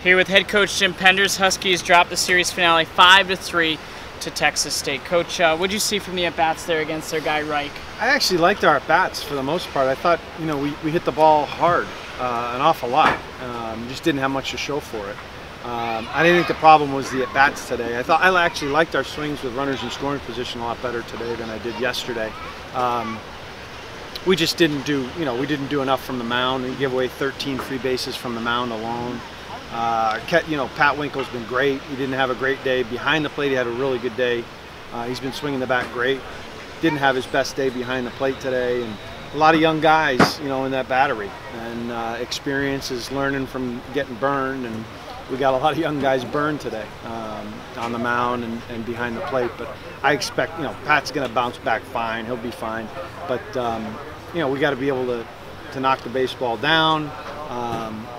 Here with head coach Jim Penders, Huskies dropped the series finale 5-3 to Texas State. Coach, what did you see from the at-bats there against their guy Reich? I actually liked our at-bats for the most part. I thought, we hit the ball hard, an awful lot. Just didn't have much to show for it. I didn't think the problem was the at-bats today. I actually liked our swings with runners in scoring position a lot better today than I did yesterday. We just didn't do, we didn't do enough from the mound. We gave away 13 free bases from the mound alone. Pat Winkle's been great. He didn't have a great day behind the plate. He had a really good day. He's been swinging the bat great. Didn't have his best day behind the plate today. And a lot of young guys, in that battery. And experience is learning from getting burned. And we got a lot of young guys burned today on the mound and behind the plate. But I expect, Pat's going to bounce back fine. He'll be fine. But, we got to be able to knock the baseball down.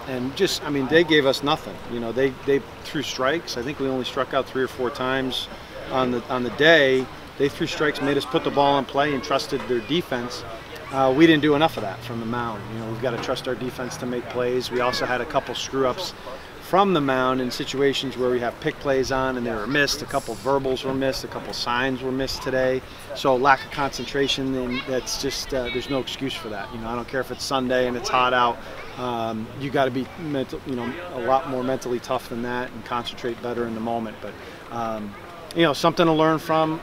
And just, they gave us nothing. They threw strikes. I think we only struck out 3 or 4 times on the day. They threw strikes, made us put the ball in play and trusted their defense. We didn't do enough of that from the mound. We've got to trust our defense to make plays. We also had a couple screw-ups from the mound in situations where we have pick plays on and they were missed. A couple verbals were missed. A couple signs were missed today. So lack of concentration, and that's just there's no excuse for that. I don't care if it's Sunday and it's hot out. You got to be a lot more mentally tough than that and concentrate better in the moment. But something to learn from.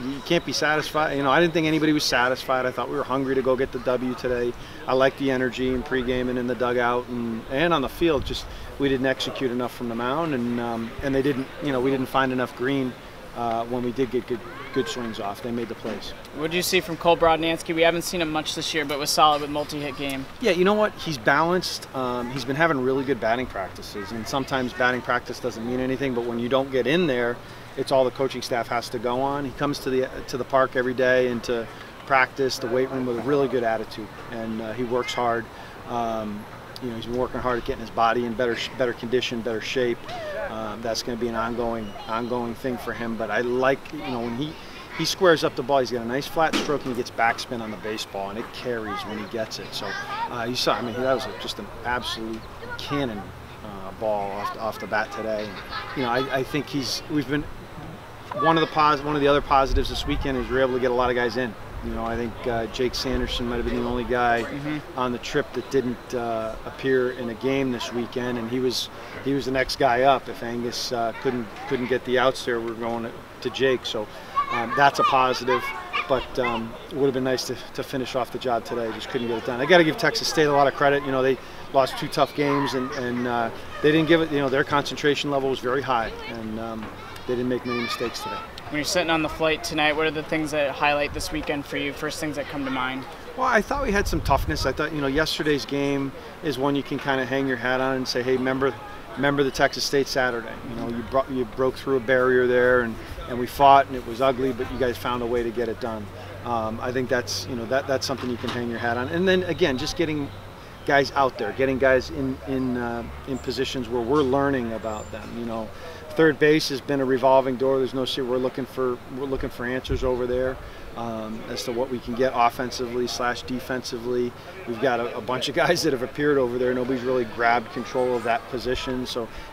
You can't be satisfied. I didn't think anybody was satisfied. I thought we were hungry to go get the W today. I liked the energy in pregame and in the dugout and on the field. Just we didn't execute enough from the mound, and they didn't. We didn't find enough green when we did get good swings off. They made the plays. What did you see from Cole Brodnansky? We haven't seen him much this year, but was solid with multi-hit game. Yeah, you know what? He's balanced. He's been having really good batting practices, and sometimes batting practice doesn't mean anything, but when you don't get in there, it's all the coaching staff has to go on. He comes to the park every day and to practice, the weight room, with a really good attitude, and he works hard. He's been working hard at getting his body in better condition, better shape. That's going to be an ongoing thing for him. But I like, when he squares up the ball, he's got a nice flat stroke and he gets backspin on the baseball, and it carries when he gets it. So you saw, that was just an absolute cannon ball off the bat today. And, I think we've been one of the other positives this weekend is we're able to get a lot of guys in. I think Jake Sanderson might have been the only guy on the trip that didn't appear in a game this weekend, and he was the next guy up. If Angus couldn't get the outs there, we're going to Jake. So that's a positive. But it would have been nice to finish off the job today. Just couldn't get it done. I got to give Texas State a lot of credit. They lost 2 tough games, and they didn't give it. Their concentration level was very high, and they didn't make many mistakes today. When you're sitting on the flight tonight, what are the things that highlight this weekend for you? First things that come to mind? Well, I thought we had some toughness. I thought, yesterday's game is one you can kind of hang your hat on and say, hey, remember the Texas State Saturday. You broke through a barrier there, and we fought, and it was ugly, but you guys found a way to get it done. I think that's that's something you can hang your hat on. And then again, just getting guys out there, getting guys in positions where we're learning about them. Third base has been a revolving door. There's no secret. We're looking for answers over there as to what we can get offensively / defensively. We've got a bunch of guys that have appeared over there. Nobody's really grabbed control of that position.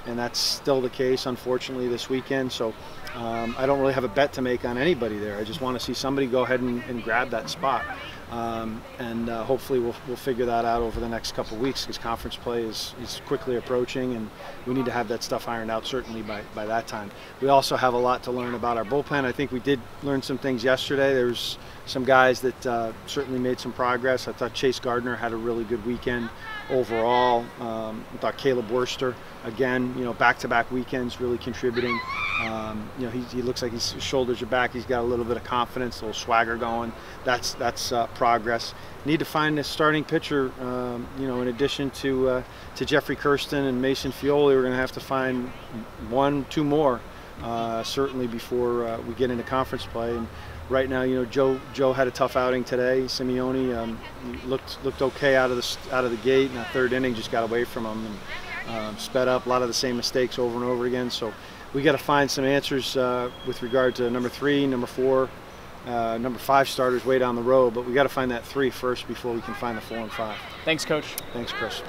And that's still the case, unfortunately, this weekend. So I don't really have a bet to make on anybody there. I just want to see somebody go ahead and grab that spot. Hopefully we'll figure that out over the next couple of weeks, because conference play is quickly approaching, and we need to have that stuff ironed out certainly by that time. We also have a lot to learn about our bullpen. I think we did learn some things yesterday. There's some guys that certainly made some progress. I thought Chase Gardner had a really good weekend overall. I thought Caleb Worster, again, back-to-back weekends, really contributing. He looks like his shoulders are back. He's got a little bit of confidence, a little swagger going. That's progress. Need to find a starting pitcher. In addition to Jeffrey Kirsten and Mason Fioli, we're going to have to find 1-2 more certainly before we get into conference play. And right now, Joe had a tough outing today. Simeone looked okay out of the gate. In the 3rd inning, just got away from him and sped up. A lot of the same mistakes over and over again. So we got to find some answers with regard to number 3, number 4, number 5 starters way down the road. But we got to find that 3 first before we can find the 4 and 5. Thanks, Coach. Thanks, Chris.